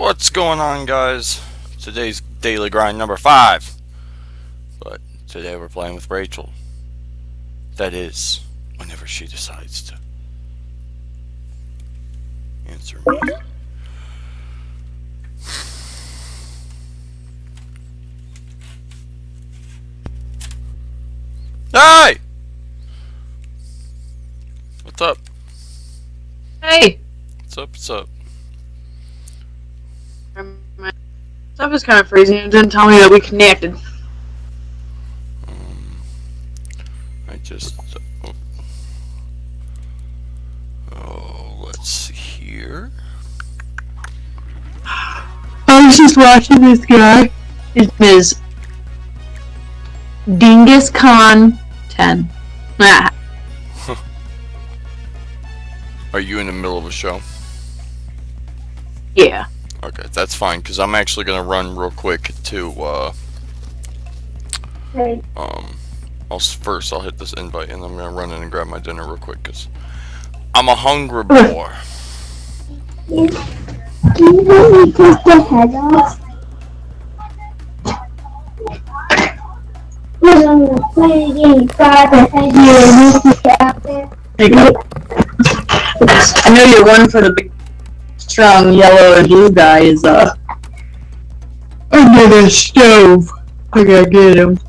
What's going on, guys? Today's daily grind number 5. But today we're playing with Rachel. That is, whenever she decides to answer me. Hey! What's up? Hey! What's up? What's up? My stuff is kind of freezing. It didn't tell me that we connected. I just... let's see here. I was just watching this guy. His name is Dingus Khan 10. Are you in the middle of a show? Yeah. Okay, that's fine, because I'm actually going to run real quick to, first I'll hit this invite, and I'm going to run in and grab my dinner real quick, because I'm a hungry boy. Can you let me take the head off? Because I'm going to play a game 5 and head you and you can get out there. There you go. I know you're one for the big, strong yellow and blue guy is, under the stove. I gotta get him.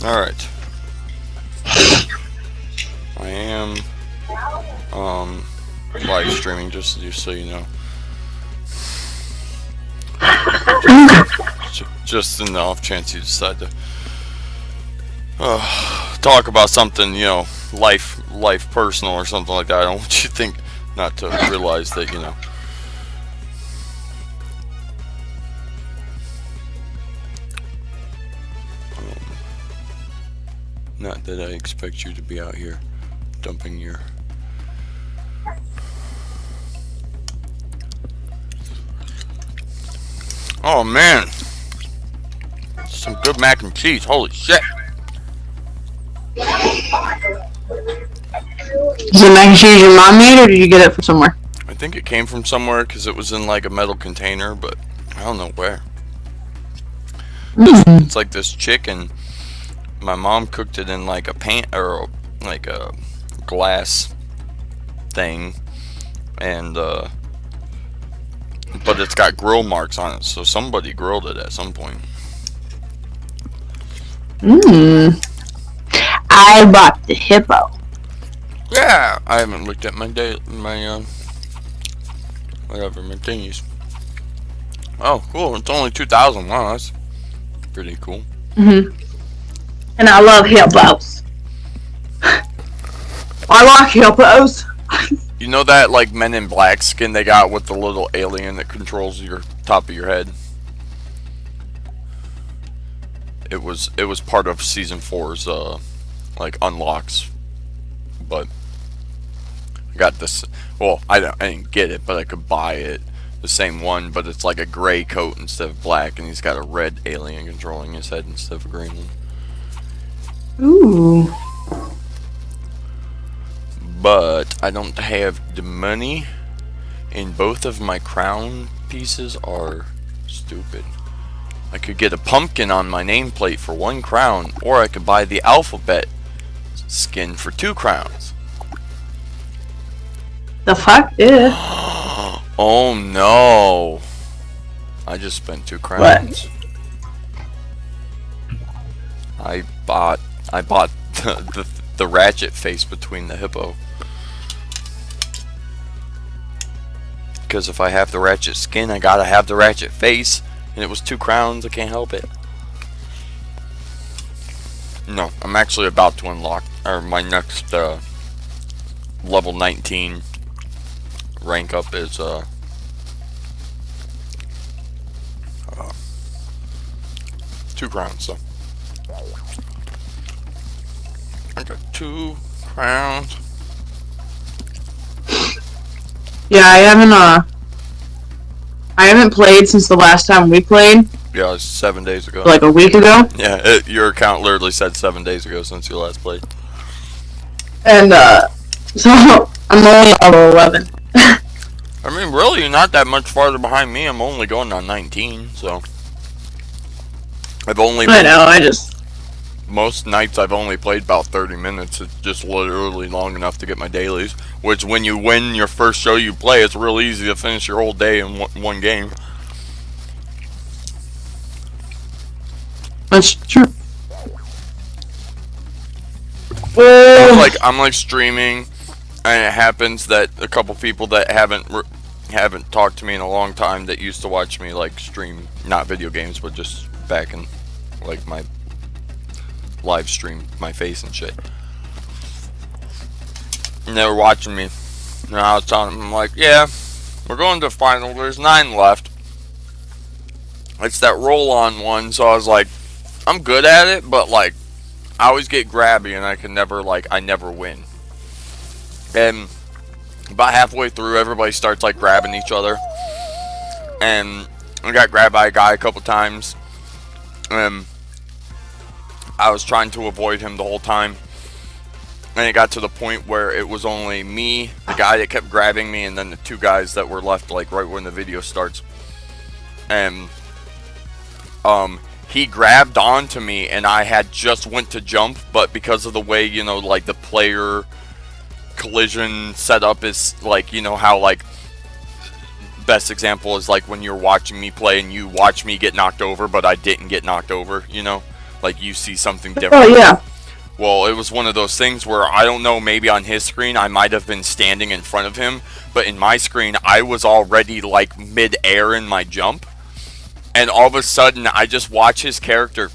Alright. I am live streaming, just so you know. Just in the off chance you decide to talk about something, you know, life personal or something like that. I don't want you to think not to realize that, you know. Not that I expect you to be out here dumping your oh man, some good mac and cheese. Holy shit. Is it mac and cheese your mom made, or did you get it from somewhere? I think it came from somewhere because it was in like a metal container, but I don't know where. It's like this chicken. My mom cooked it in like a pan or like a glass thing, and but it's got grill marks on it, so somebody grilled it at some point. I bought the hippo. Yeah, I haven't looked at my whatever my thingies. Oh, cool! It's only 2,000. Wow, that's pretty cool. And I love hippos. I like hippos. You know that like Men in Black skin they got with the little alien that controls your top of your head? It was part of season 4's like unlocks, but I got this. Well, I didn't get it, but I could buy it, the same one, but it's like a gray coat instead of black, and he's got a red alien controlling his head instead of a green one. Ooh. But I don't have the money, and both of my crown pieces are stupid. I could get a pumpkin on my nameplate for 1 crown, or I could buy the alphabet skin for 2 crowns. The fuck? Yeah. Oh no! I just spent 2 crowns. What? I bought the ratchet face between the hippo. Because if I have the ratchet skin, I gotta have the ratchet face. And it was 2 crowns, I can't help it. No, I'm actually about to unlock my next level 19 rank up is 2 crowns, so I got 2 crowns. Yeah, I haven't played since the last time we played, Yeah, it was 7 days ago. like a week ago. Yeah, your account literally said 7 days ago since you last played. And, so, I'm only level 11. I mean, really, you're not that much farther behind me. I'm only going on 19, so I've only I know, most nights I've only played about 30 minutes. It's just literally long enough to get my dailies, which when you win your first show you play, it's real easy to finish your whole day in one game. That's true. Oh. I'm like streaming, and it happens that a couple people that haven't talked to me in a long time that used to watch me like stream, not video games, but just back in like my live stream, my face and shit. And they were watching me, and I was telling them, I'm like, yeah, we're going to final. There's 9 left. It's that roll-on one, so I was like, I'm good at it, but like, I always get grabby, and I never win. And about halfway through, everybody starts like grabbing each other, and I got grabbed by a guy a couple times, and I was trying to avoid him the whole time, and it got to the point where it was only me, the guy that kept grabbing me, and then the 2 guys that were left like right when the video starts. And he grabbed onto me, and I had just went to jump, but because of the way, you know, like the player collision setup is, like, you know how like best example is like when you're watching me play and you watch me get knocked over, but I didn't get knocked over, you know, Like, you see something different. Oh, yeah. Well, it was one of those things where, I don't know, maybe on his screen I might have been standing in front of him, but in my screen I was already like mid-air in my jump, and all of a sudden I just watch his character,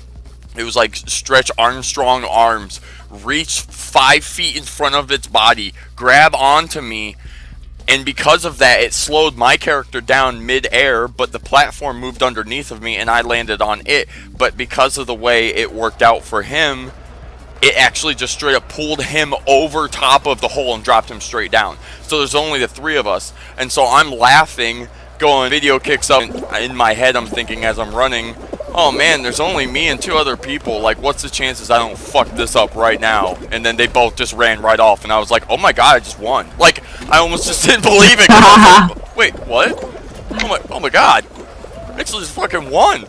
it was like Stretch Armstrong arms, reach 5 feet in front of its body, grab onto me, and because of that it slowed my character down mid-air, but the platform moved underneath of me and I landed on it. But because of the way it worked out for him, it actually just straight up pulled him over top of the hole and dropped him straight down. So there's only the 3 of us, and so I'm laughing, going, video kicks up, and in my head I'm thinking as I'm running, oh man, there's only me and 2 other people, like what's the chances I don't fuck this up right now? And then they both just ran right off, and I was like, oh my god, I just won. Like, I almost just didn't believe it. 'Cause I was like, wait, what? Oh my god, I actually just fucking won.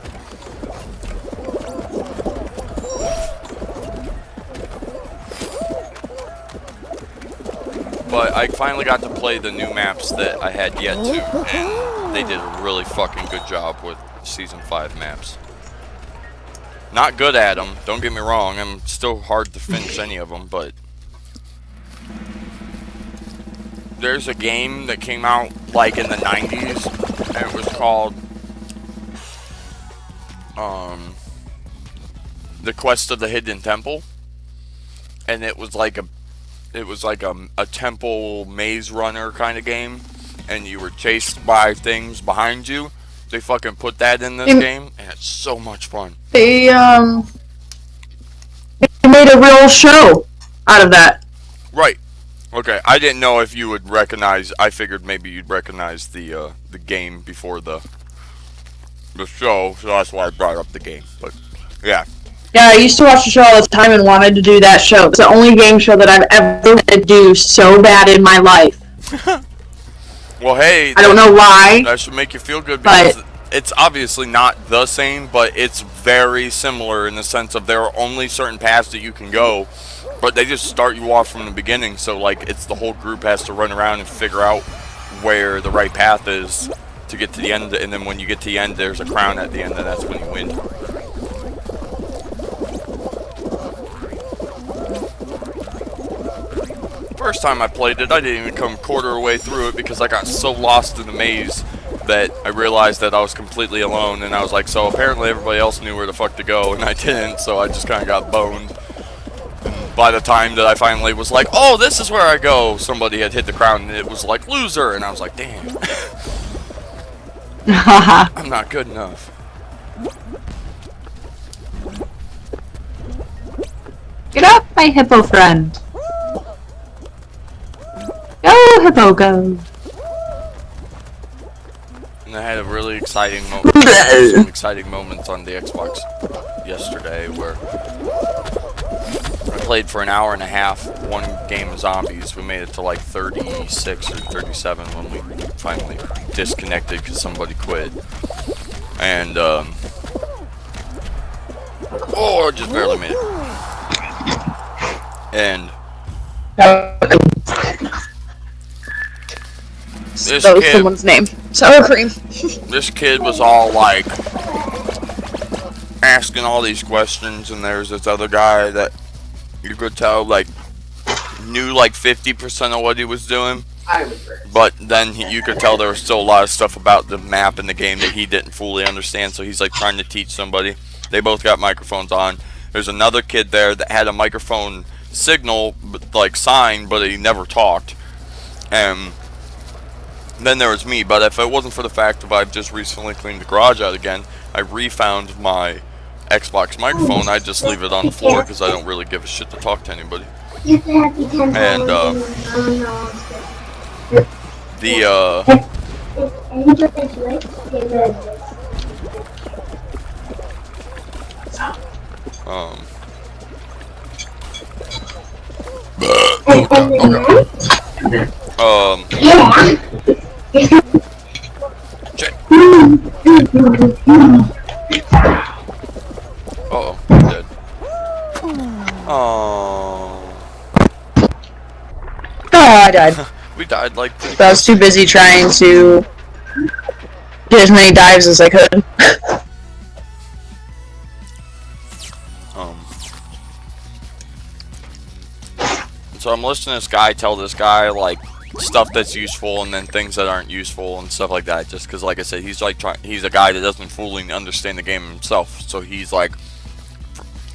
But I finally got to play the new maps that I had yet to, and they did a really fucking good job with Season 5 maps. Not good at them, don't get me wrong, I'm still hard to finish any of them, but there's a game that came out like in the 90s, and it was called The Quest of the Hidden Temple, and it was like a temple maze runner kind of game, and you were chased by things behind you. They fucking put that in this game, and it's so much fun. They made a real show out of that. Right. Okay, I didn't know if you would recognize, I figured maybe you'd recognize the game before the show, so that's why I brought up the game, but yeah. Yeah, I used to watch the show all the time and wanted to do that show. It's the only game show that I've ever wanted to do so bad in my life. Well, hey, I don't know why. That should make you feel good, because it's obviously not the same, but it's very similar in the sense of there are only certain paths that you can go, but they just start you off from the beginning, so like it's the whole group has to run around and figure out where the right path is to get to the end, and then when you get to the end there's a crown at the end, and that's when you win. First time I played it, I didn't even come quarter way through it because I got so lost in the maze that I realized that I was completely alone, and I was like, so apparently everybody else knew where the fuck to go, and I didn't, so I just kind of got boned. And by the time that I finally was like, oh, this is where I go, somebody had hit the crown, and it was like, loser, and I was like, damn. I'm not good enough. Get up, my hippo friend. Go, hippo, go. And I had a really exciting some exciting moments on the Xbox yesterday where I played for an hour and a half one game of zombies. We made it to like 36 or 37 when we finally disconnected because somebody quit. And oh, I just barely made it. And this That was kid, someone's name. Sour cream. this kid was all like asking all these questions, and there's this other guy that you could tell like knew like 50% of what he was doing, but then you could tell there was still a lot of stuff about the map and the game that he didn't fully understand, so he's like trying to teach somebody. They both got microphones on. There's another kid there that had a microphone signal like sign, but he never talked. And then there was me, but if it wasn't for the fact of I've just recently cleaned the garage out again, I refound my Xbox microphone. I just leave it on the floor because I don't really give a shit to talk to anybody. And Shit. Uh-oh, I'm dead. Oh. Oh, I died. We died like pretty I was too busy trying to get as many dives as I could. So I'm listening to this guy tell this guy like stuff that's useful and then things that aren't useful and stuff like that. Just because, like I said, he's like he's a guy that doesn't fully understand the game himself. So he's like,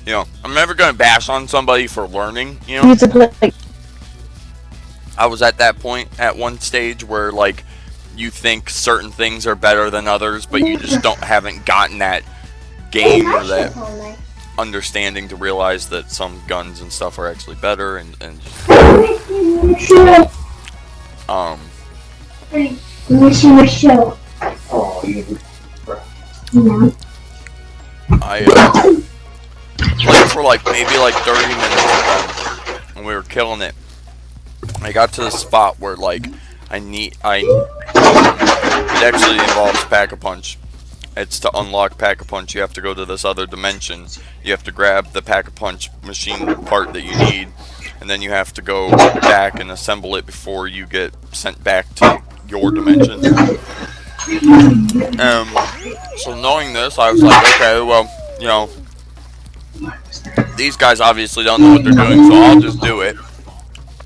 you know, I'm never gonna bash on somebody for learning. You know, I was at that point at one stage where like you think certain things are better than others, but you just haven't gotten that game or that understanding to realize that some guns and stuff are actually better and I played for like maybe like 30 minutes and we were killing it. I got to the spot where like it actually involves Pack-a-Punch. It's to unlock Pack-a-Punch, you have to go to this other dimension. You have to grab the Pack-a-Punch machine part that you need, and then you have to go back and assemble it before you get sent back to your dimension. So knowing this, I was like, okay, well, you know, these guys obviously don't know what they're doing, so I'll just do it.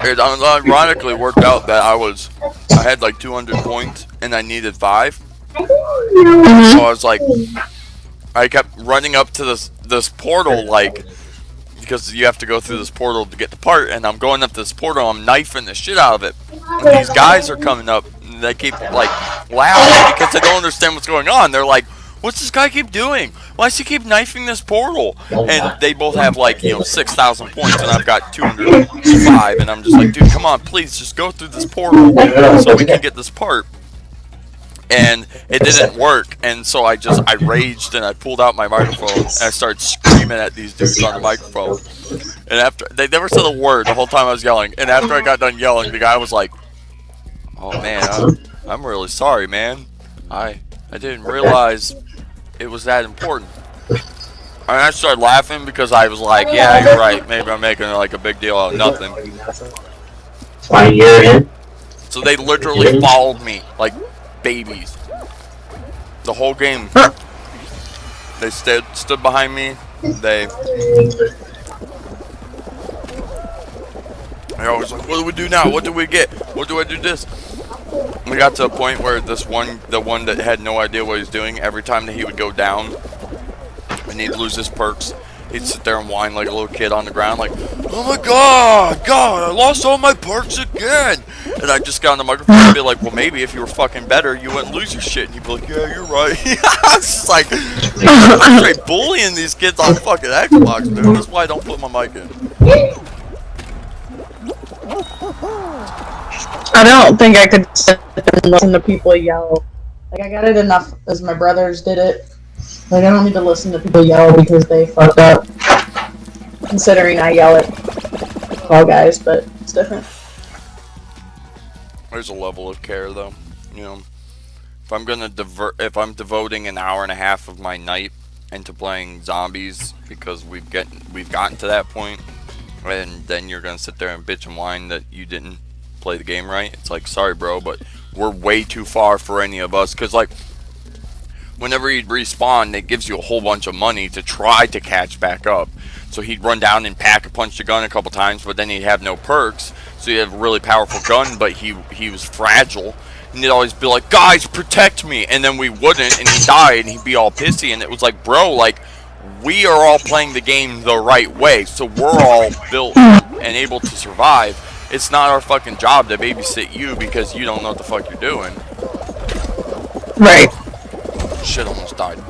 It ironically worked out that I had like 200 points and I needed 5. So I was like, I kept running up to this portal, like, because you have to go through this portal to get the part, and I'm going up to this portal, I'm knifing the shit out of it. And these guys are coming up, and they keep like laughing because they don't understand what's going on. They're like, what's this guy keep doing? Why does he keep knifing this portal? And they both have like, you know, 6,000 points and I've got 205, and I'm just like, dude, come on, please just go through this portal so we can get this part. And it didn't work, and so I raged and I pulled out my microphone and I started screaming at these dudes on the microphone. And after, they never said a word the whole time I was yelling, and after I got done yelling, the guy was like, oh man, I'm really sorry, man. I didn't realize it was that important. And I started laughing because I was like, yeah, you're right. Maybe I'm making like a big deal out of nothing. So they literally followed me like babies the whole game. They stood behind me. They're always like, what do we do now? What do we get? What do I do this? We got to a point where the one that had no idea what he was doing, every time that he would go down and he'd lose his perks, he'd sit there and whine like a little kid on the ground, like, oh my god, I lost all my perks again. And I just got on the microphone and be like, well, maybe if you were fucking better, you wouldn't lose your shit. And you'd be like, yeah, you're right. I was just like, I'm straight bullying these kids on fucking Xbox, dude. That's why I don't put my mic in. I don't think I could sit and listen to people yell. Like, I got it enough as my brothers did it. Like, I don't need to listen to people yell because they fucked up. Considering I yell at all guys, but it's different. There's a level of care, though. You know, if I'm devoting an hour and a half of my night into playing zombies because we've gotten to that point, and then you're gonna sit there and bitch and whine that you didn't play the game right. It's like, sorry, bro, but we're way too far for any of us. Cause like, whenever he'd respawn, it gives you a whole bunch of money to try to catch back up. So he'd run down and Pack-a-Punch the gun a couple times, but then he'd have no perks. So he'd have a really powerful gun, but he was fragile. And he'd always be like, guys, protect me. And then we wouldn't, and he died, and he'd be all pissy. And it was like, bro, like, we are all playing the game the right way. So we're all built and able to survive. It's not our fucking job to babysit you because you don't know what the fuck you're doing. Right. Shit, almost died.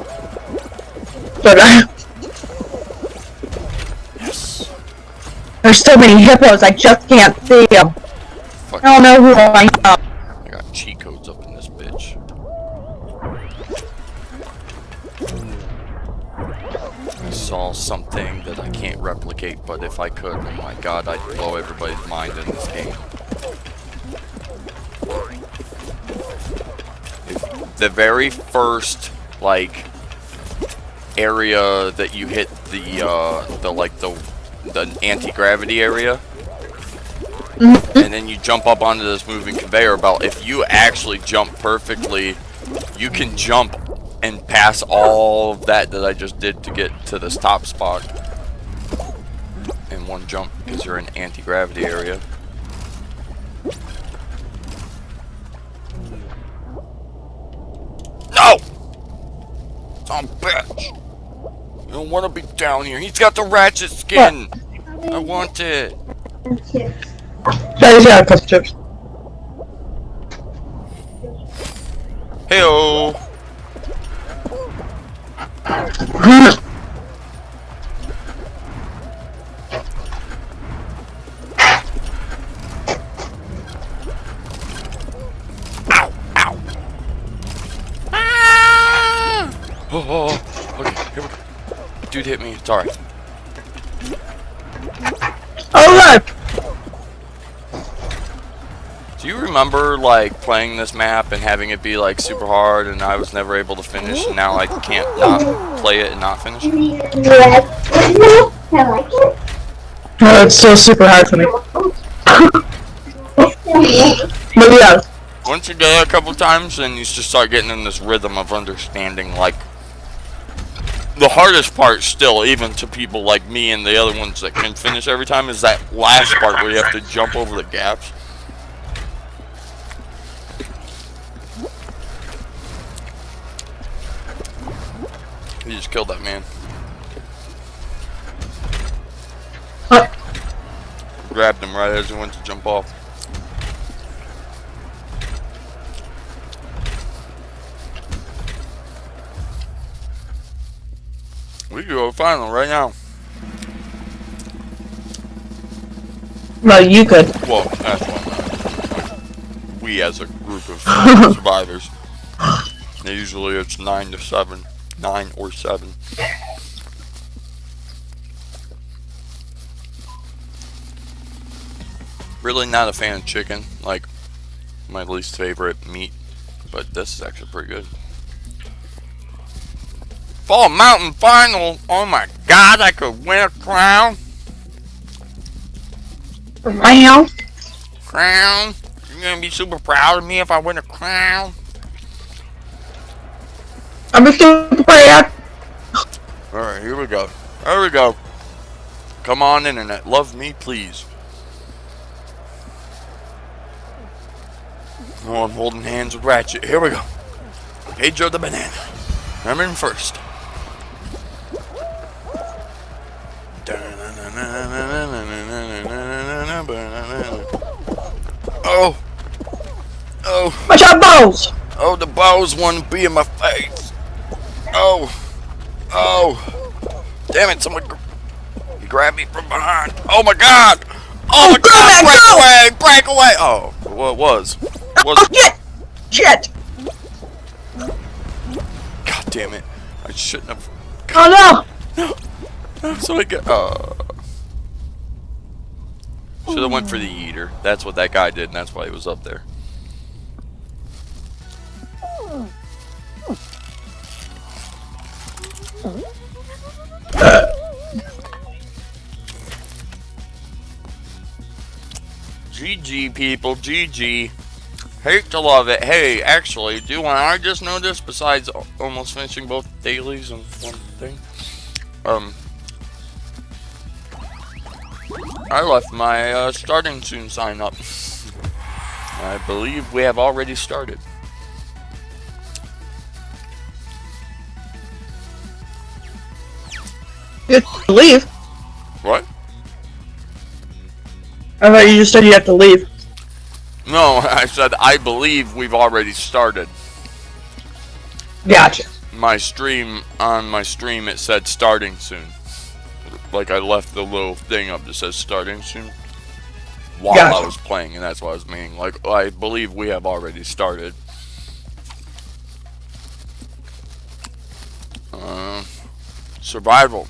But Yes. there's so many hippos, I just can't see them. Fuck. I don't know who I am. I got cheat codes up in this bitch. I saw something that I can't replicate, but if I could, oh my god, I'd blow everybody's mind in this game. The very first, like, area that you hit the anti-gravity area, and then you jump up onto this moving conveyor belt, if you actually jump perfectly, you can jump and pass all of that I just did to get to this top spot in one jump because you're in anti-gravity area. No! Son of a bitch! You don't want to be down here. He's got the ratchet skin. I want it. Daddy's got a couple chips. Heyo. Ow! Ow! Ah! Oh, okay, here we go. Dude hit me. It's alright. Oh look! Do you remember like playing this map and having it be like super hard and I was never able to finish and now I can't not play it and not finish it? I like it. It's still super hard for me. But yeah. Once you get it a couple times then you just start getting in this rhythm of understanding like the hardest part still, even to people like me and the other ones that can finish every time, is that last part where you have to jump over the gaps. You just killed that man. Grabbed him right as he went to jump off. We could go to final right now. Well, you could. Well, that's one. We as a group of survivors. Usually it's 9 to 7. 9 or 7. Really not a fan of chicken. Like, my least favorite meat. But this is actually pretty good. Fall Mountain Final! Oh my god, I could win a crown! Wow. Crown! You're gonna be super proud of me if I win a crown? I'm a super proud. Alright, here we go. There we go. Come on, internet. Love me, please. Oh, I'm holding hands with Ratchet. Here we go. Hey, Joe the Banana. I'm in first. Oh. Oh. Watch out, balls! Oh, the balls want to be in my face. Oh. Oh. Damn it, someone grabbed me from behind. Oh my god. Oh my god, break away, break away. Oh, well, it was. Oh, shit! God damn it. I shouldn't have. Oh No. So I get. Should have went for the eater. That's what that guy did, and that's why he was up there. GG, people. GG. Hate to love it. Hey, actually, I just noticed, besides almost finishing both dailies and one thing, I left my starting soon sign up. I believe we have already started. You have to leave. What? I thought you just said you have to leave. No, I said I believe we've already started. Gotcha. My stream, on my stream it said starting soon. Like I left the little thing up that says starting soon while Gotcha. I was playing, and that's what I was meaning. Like, I believe we have already started. Survival.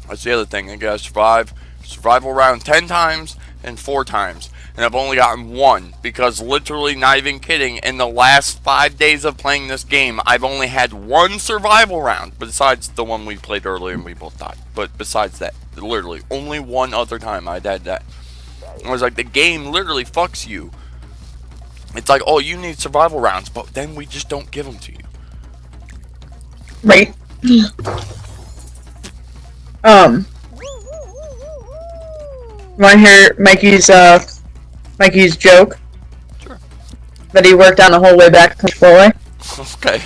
That's the other thing. I gotta survive. Survival round 10 times and 4 times. And I've only gotten 1 because, literally, not even kidding, in the last 5 days of playing this game, I've only had 1 survival round. Besides the one we played earlier and we both died. But besides that, literally, only 1 other time I'd had that. I was like, the game literally fucks you. It's like, oh, you need survival rounds, but then we just don't give them to you. Right. Want to hear Mikey's joke? Sure. That he worked on the whole way back from Chipotle. Okay.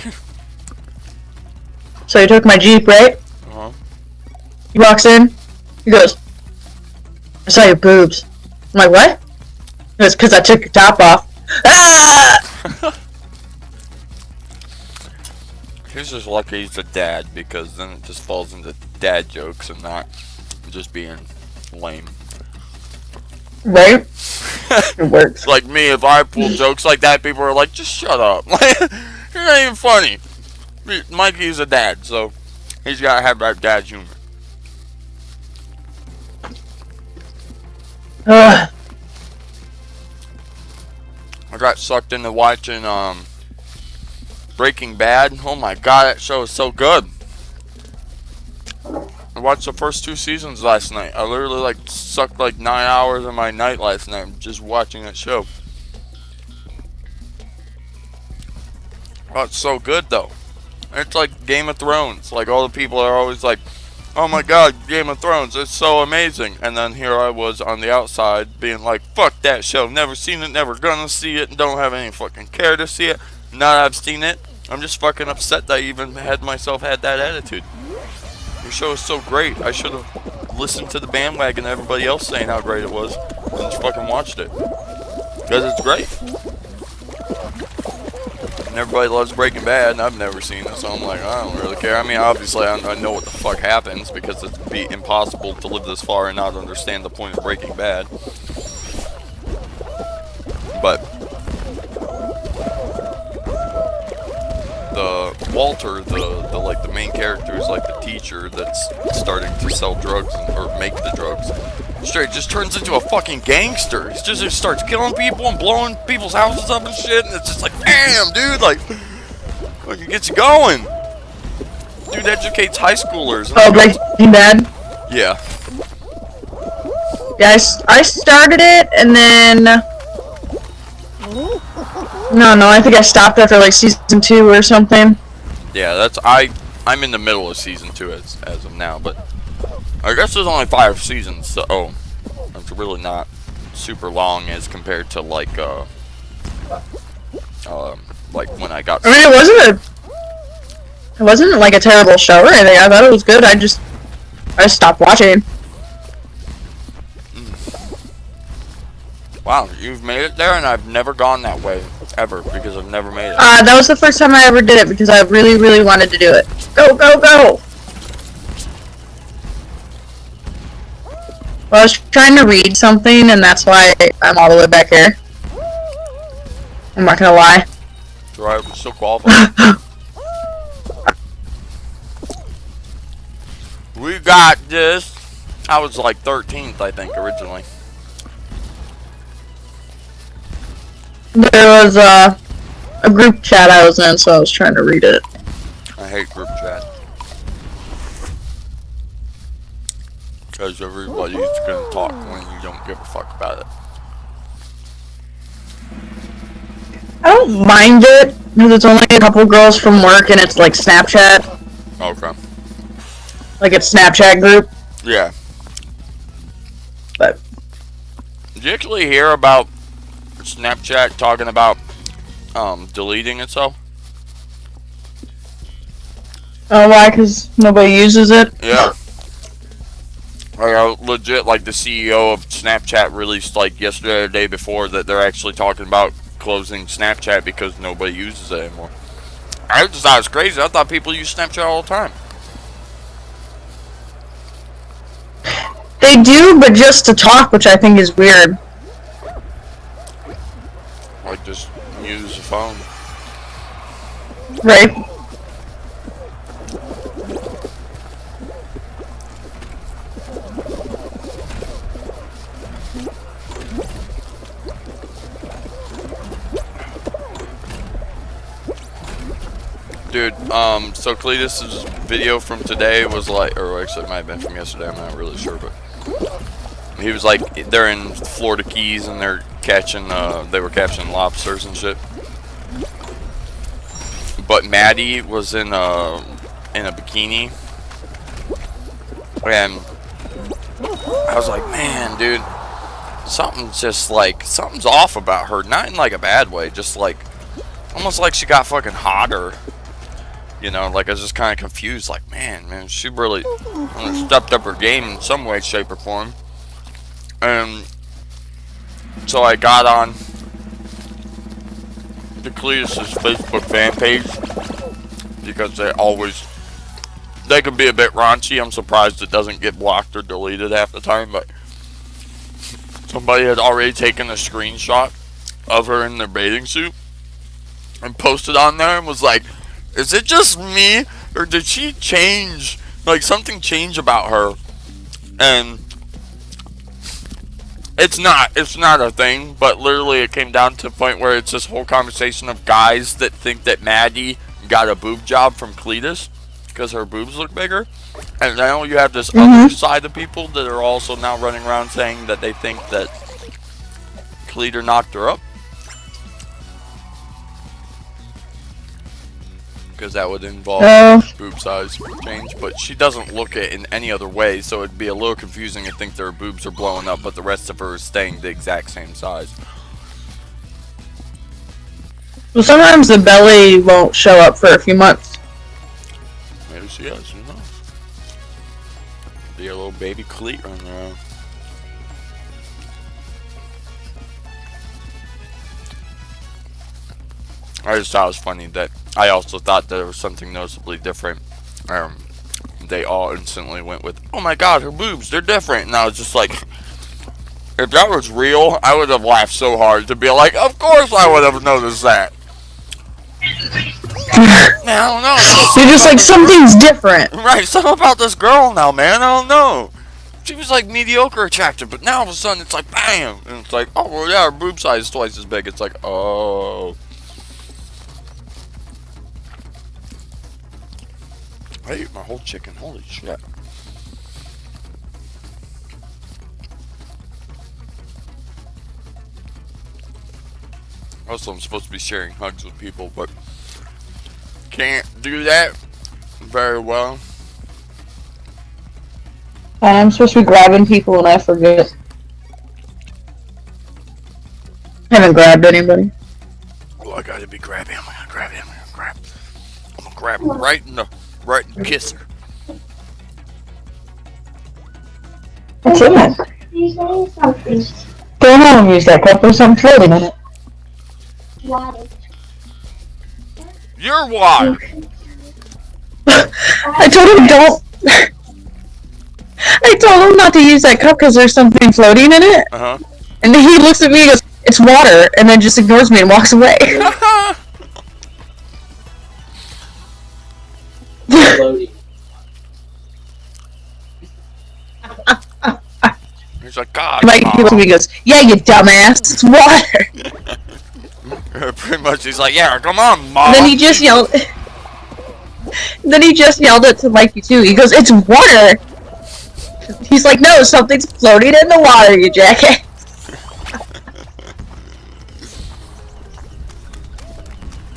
So he took my Jeep, right? Uh-huh. He walks in. He goes, I saw your boobs. I'm like, what? He goes, because I took your top off. Ah! He's just lucky he's a dad, because then it just falls into dad jokes and not just being lame. Right? It works. It's like me, if I pull jokes like that, people are like, just shut up. You're not even funny. Mikey's a dad, so he's got to have that dad humor. Ugh. I got sucked into watching Breaking Bad. Oh my god, that show is so good. I watched the first 2 seasons last night. I literally like sucked like 9 hours of my night last night just watching that show. Oh, it's so good though. It's like Game of Thrones. Like all the people are always like, oh my god, Game of Thrones, it's so amazing. And then here I was on the outside being like, fuck that show. Never seen it, never gonna see it, and don't have any fucking care to see it. Now that I've seen it, I'm just fucking upset that I even had that attitude. Your show is so great. I should have listened to the bandwagon and everybody else saying how great it was and just fucking watched it. Because it's great. And everybody loves Breaking Bad, and I've never seen it, so I'm like, I don't really care. I mean, obviously, I know what the fuck happens, because it'd be impossible to live this far and not understand the point of Breaking Bad. But Walter, the main character, is like the teacher that's starting to sell drugs or make the drugs. Straight just turns into a fucking gangster. He just starts killing people and blowing people's houses up and shit, and it's just like, damn, dude, like, fucking gets you going. Dude educates high schoolers. Oh, Breaking Bad? Yeah. Yeah, I started it, and then... No, I think I stopped after like season 2 or something. Yeah, I'm in the middle of season 2 as of now, but I guess there's only 5 seasons, so it's really not super long as compared to like when I got. I mean, it wasn't like a terrible show or anything. I thought it was good. I just stopped watching. Wow, you've made it there, and I've never gone that way ever because I've never made it. That was the first time I ever did it because I really, really wanted to do it. Go, go, go! Well, I was trying to read something, and that's why I'm all the way back here. I'm not gonna lie. So I'm still qualified. We got this. I was like 13th, I think, originally. There was a group chat I was in, so I was trying to read it. I hate group chat. Because everybody's gonna talk when you don't give a fuck about it. I don't mind it, because it's only a couple girls from work and it's like Snapchat. Okay. Like it's Snapchat group. Yeah. But Did you actually hear about Snapchat talking about deleting itself? oh, why? Because nobody uses it? Yeah. Like, legit, like the CEO of Snapchat released like yesterday or the day before that they're actually talking about closing Snapchat because nobody uses it anymore. I just thought it was crazy. I thought people use Snapchat all the time. They do, but just to talk, which I think is weird. Like, just use the phone. Right? Dude, so Cletus's video from today was like, or actually it might have been from yesterday, I'm not really sure, but he was like, they're in Florida Keys and they're catching, they were catching lobsters and shit. But Maddie was in a bikini, and I was like, man, dude, something's just like, something's off about her. Not in like a bad way, just like, almost like she got fucking hotter. You know, like I was just kind of confused. Like, man, she really stepped up her game in some way, shape, or form. And so I got on the Cletus's Facebook fan page because they can be a bit raunchy. I'm surprised it doesn't get blocked or deleted half the time, but somebody had already taken a screenshot of her in their bathing suit and posted on there and was like, is it just me, or did she change? Like, something changed about her. And it's not a thing, but literally it came down to the point where it's this whole conversation of guys that think that Maddie got a boob job from Cletus because her boobs look bigger. And now you have this other side of people that are also now running around saying that they think that Cletus knocked her up. Because that would involve boob size change, but she doesn't look it in any other way, so it'd be a little confusing to think that her boobs are blowing up, but the rest of her is staying the exact same size. Well, sometimes the belly won't show up for a few months. Maybe she is, who knows? Be a little baby cleat running around. I just thought it was funny that I also thought that there was something noticeably different. They all instantly went with, oh my god, her boobs, they're different. And I was just like, if that was real, I would have laughed so hard to be like, of course I would have noticed that. I don't know. You're just like, something's different. Right, something about this girl now, man, I don't know. She was like mediocre attractive, but now all of a sudden it's like, bam. And it's like, oh, well, yeah, her boob size is twice as big. It's like, oh. I ate my whole chicken. Holy shit. Also, I'm supposed to be sharing hugs with people, but can't do that very well. I'm supposed to be grabbing people and I forget. I haven't grabbed anybody. Oh, I gotta be grabbing him. I'm gonna grab him. I'm gonna grab him right in the kiss her. What's in it? You say something. Go home and use that cup. There's something floating in it. Water. You're water. I told him don't. I told him not to use that cup because there's something floating in it. And then he looks at me and goes, it's water, and then just ignores me and walks away. He's like, God. Like, he looks at me and goes, yeah, you dumbass, it's water. Pretty much, he's like, yeah, come on, Mom. And then he just yelled. Then he just yelled it to Mikey too. He goes, it's water. He's like, no, something's floating in the water, you jackass.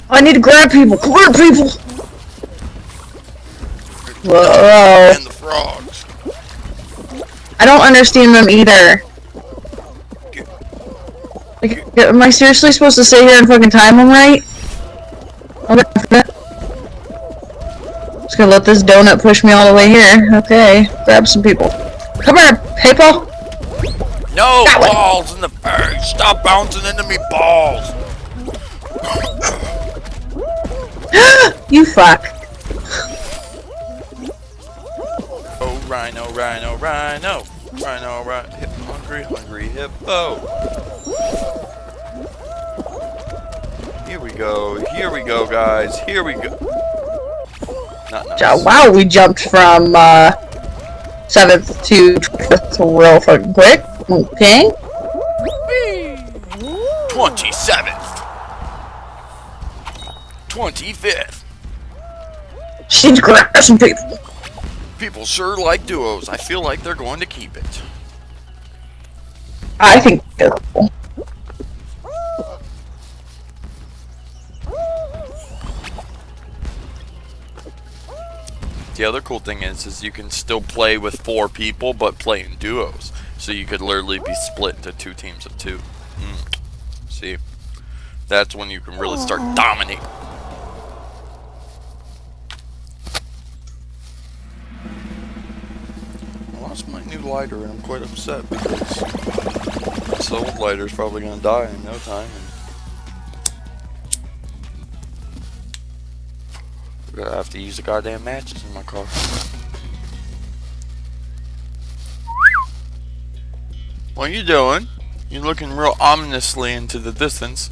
I need to grab people. Grab people. Whoa. And the frogs. I don't understand them either. Like, am I seriously supposed to sit here and fucking time them right? Okay. Just gonna let this donut push me all the way here. Okay, grab some people. Come here, people! No balls in the face! Stop bouncing into me balls! You fuck. Oh, rhino, rhino, rhino! Rhino, rhino, hungry, hungry hippo! Here we go, guys, here we go! Not nice. Wow, we jumped from 7th to 5th real fucking quick. Okay. 27th. 25th. She's grabbing some people. People sure like duos. I feel like they're going to keep it. I think they're cool. The other cool thing is you can still play with 4 people, but play in duos. So you could literally be split into 2 teams of 2. See? That's when you can really start dominating. I lost my new lighter and I'm quite upset because this old lighter's probably gonna die in no time. I'm gonna have to use the goddamn matches in my car. What are you doing? You're looking real ominously into the distance.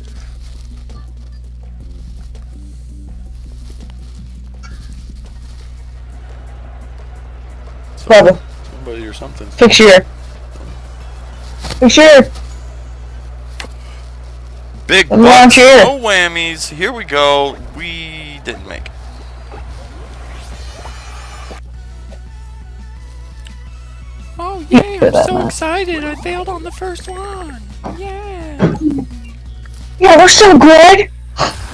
Level. Somebody or something. Picture. Picture. Big Come bucks, on, cheer. no whammies. Here we go. We didn't make it. Oh yay, I'm so excited. I failed on the first one. Yeah. Yeah, we're so good.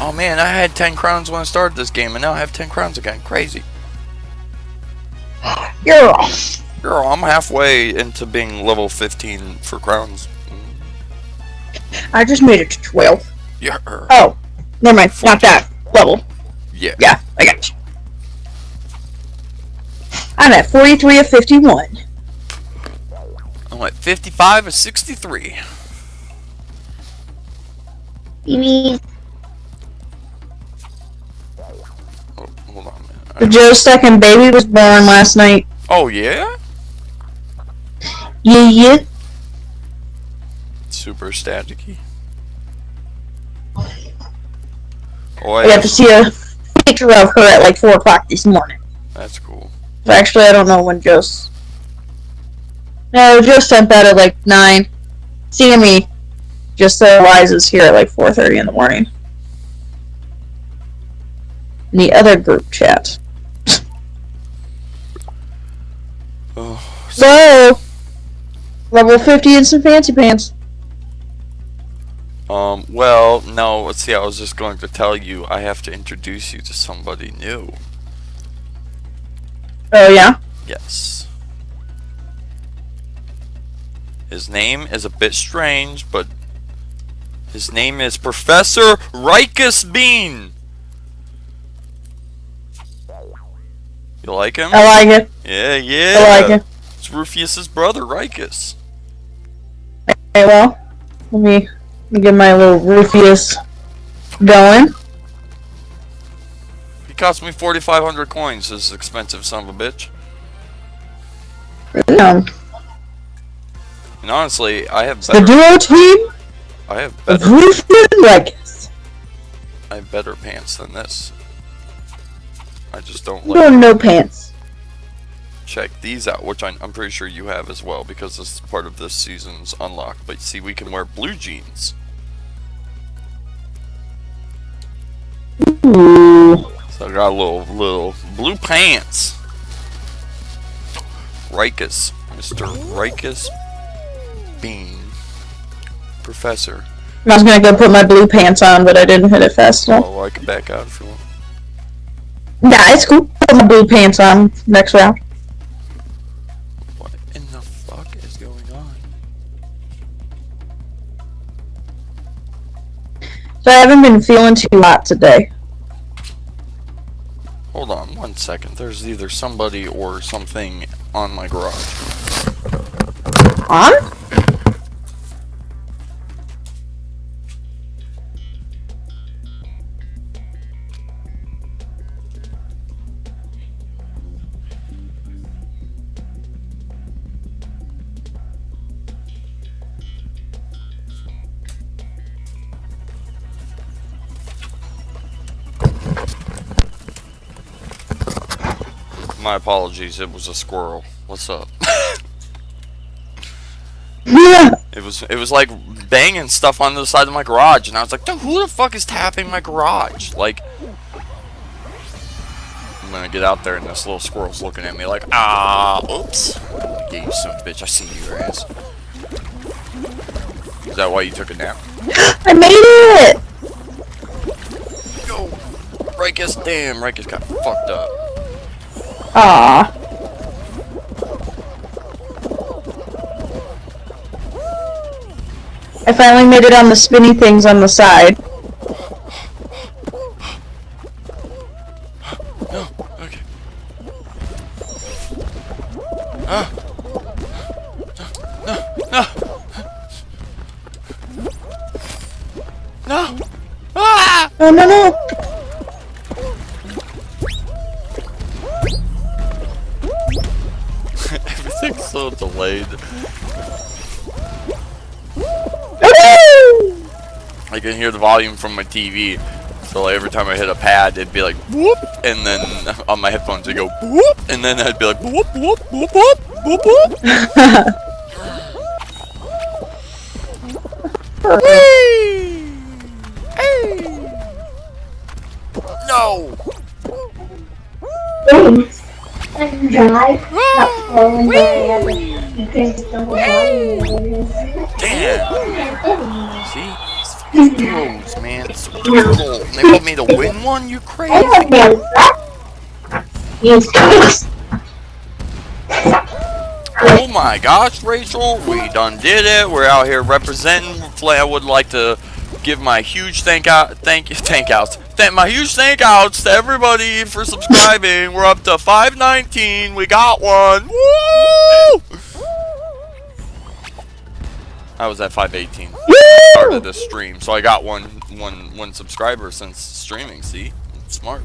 Oh man, I had 10 crowns when I started this game and now I have 10 crowns again. Crazy. Yeah. Girl, I'm halfway into being level 15 for crowns. I just made it to 12. Yeah. Oh, never mind. Not that level. Yeah. Yeah, I got you. I'm at 43 of 51. I'm at 55 or 63. Baby. Oh, hold on, man. The Joe second baby was born last night. Oh, yeah? Yeah. Super staticky. Oh, I got to see a picture of her at like 4 o'clock this morning. That's cool. Actually, I don't know when Joe's. No, Joe sent that at like 9. Seeing me just so Liza's here at like 4:30 in the morning. In the other group chat. Oh, So, level 50 and some fancy pants. well, no, let's see, I was just going to tell you, I have to introduce you to somebody new. Oh, yeah? Yes. His name is a bit strange, but his name is Professor Rikus Bean. You like him? I like it. Yeah, yeah. I like it. It's Rufius's brother, Rikus. Okay, well, let me get my little Rufius going. He cost me 4,500 coins, this expensive son of a bitch. And honestly, I have The better. duo team I have of better. Rufius and Rikus. I have better pants than this. I just don't No, like. no pants. Check these out, which I'm pretty sure you have as well, because this is part of this season's unlock. But see, we can wear blue jeans. Ooh. So I got a little blue pants. Rikus, Mr. Rikus Bean, Professor. I was gonna go put my blue pants on, but I didn't hit it fast enough. Oh, I can back out if you want. Nah, it's cool. Put my blue pants on next round. What in the fuck is going on? So I haven't been feeling too hot today. Hold on 1 second. There's either somebody or something on my garage. On? My apologies, it was a squirrel. What's up? Yeah. It was like banging stuff on the side of my garage, and I was like, dude, who the fuck is tapping my garage? Like, I'm gonna get out there, and this little squirrel's looking at me like, oops. Yeah, you son of a bitch, I see your ass. Is that why you took a nap? I made it! Yo, Rikus, damn, Rikus got fucked up. Aw. I finally made it on the spinny things on the side. No. Okay. Ah. No. No. Ah! Oh no! Everything's so delayed. I can hear the volume from my TV. So like, every time I hit a pad, it'd be like whoop, and then on my headphones it'd go whoop, and then I'd be like whoop whoop whoop whoop whoop whoop. Whee! Hey! No! Drive. Damn! See? It's throws, man. It's so difficult. And they want me to win one? You crazy? Oh my gosh, Rachel, we done did it. We're out here representing. I would like to give my huge my huge thank outs to everybody for subscribing. We're up to 519. We got one. Woo! I was at 518. Started this stream, so I got one subscriber since streaming. See, smart.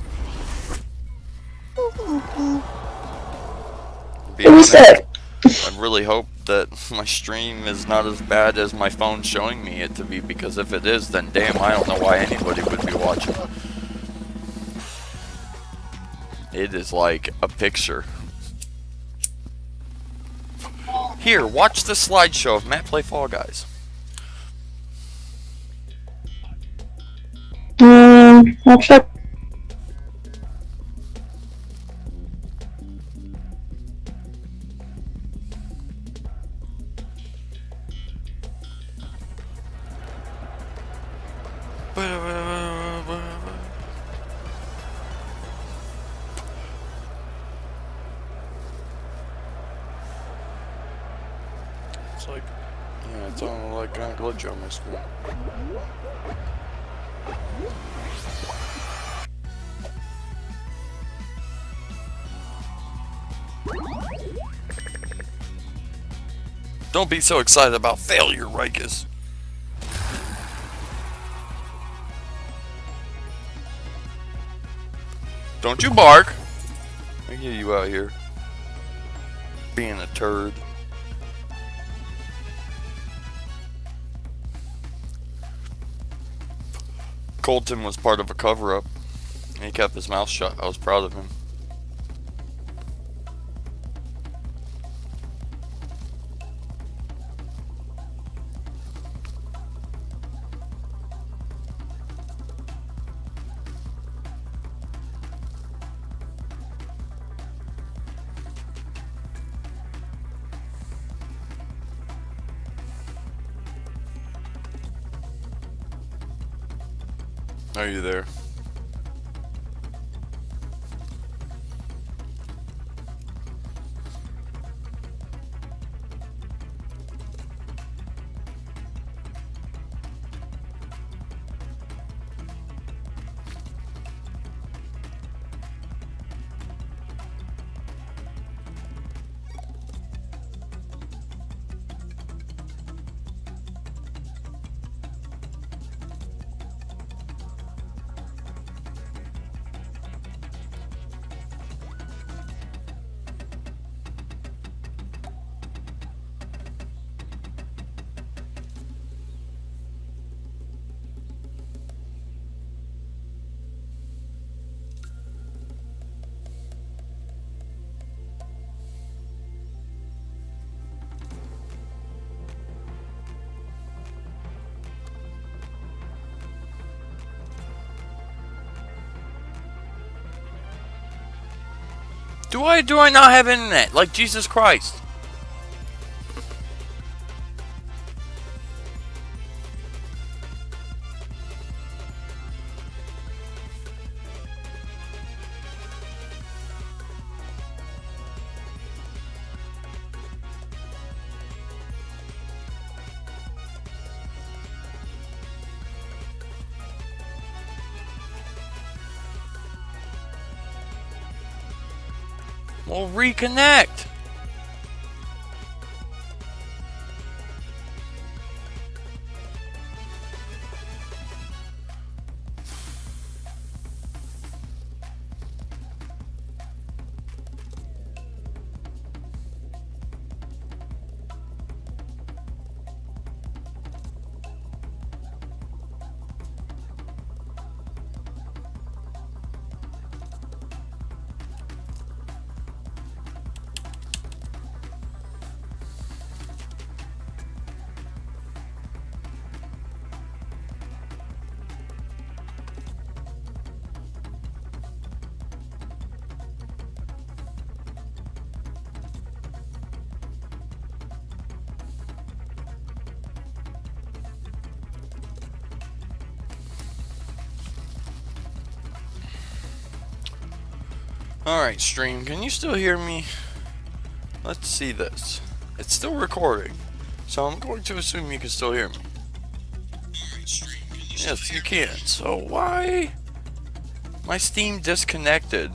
Be honest, I really hope that my stream is not as bad as my phone's showing me it to be, because if it is, then damn, I don't know why anybody would be watching. It is like a picture. Here, watch the slideshow of Matt play Fall Guys. I'll check. It's like, yeah, it's on like kind of glitch on my screen. Don't be so excited about failure, Rikus. Don't you bark. I hear you out here being a turd. Colton was part of a cover-up. He kept his mouth shut. I was proud of him. Are you there? Do I not have internet? Like Jesus Christ. We'll reconnect. Alright, stream, can you still hear me? Let's see this. It's still recording, so I'm going to assume you can still hear me. Yes, you can. So why? My Steam disconnected.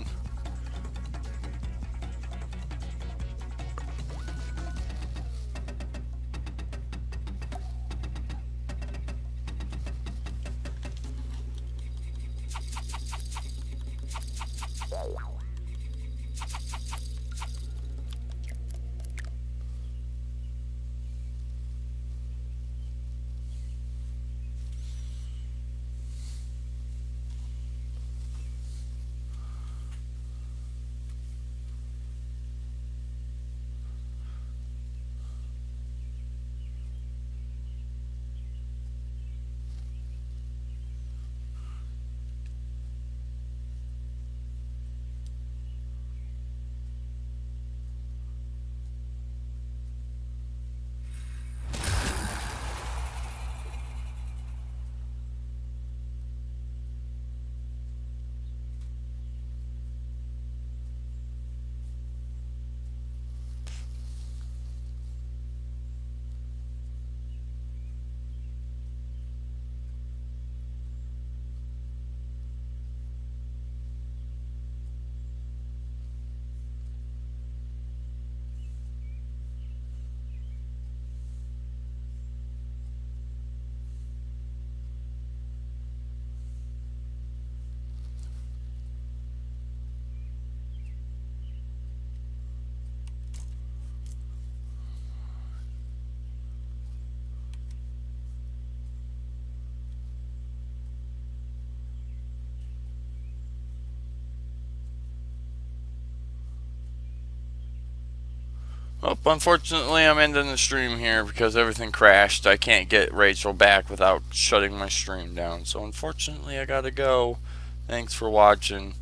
Well, unfortunately, I'm ending the stream here because everything crashed. I can't get Rachel back without shutting my stream down. So, unfortunately, I gotta go. Thanks for watching.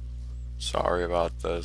Sorry about this.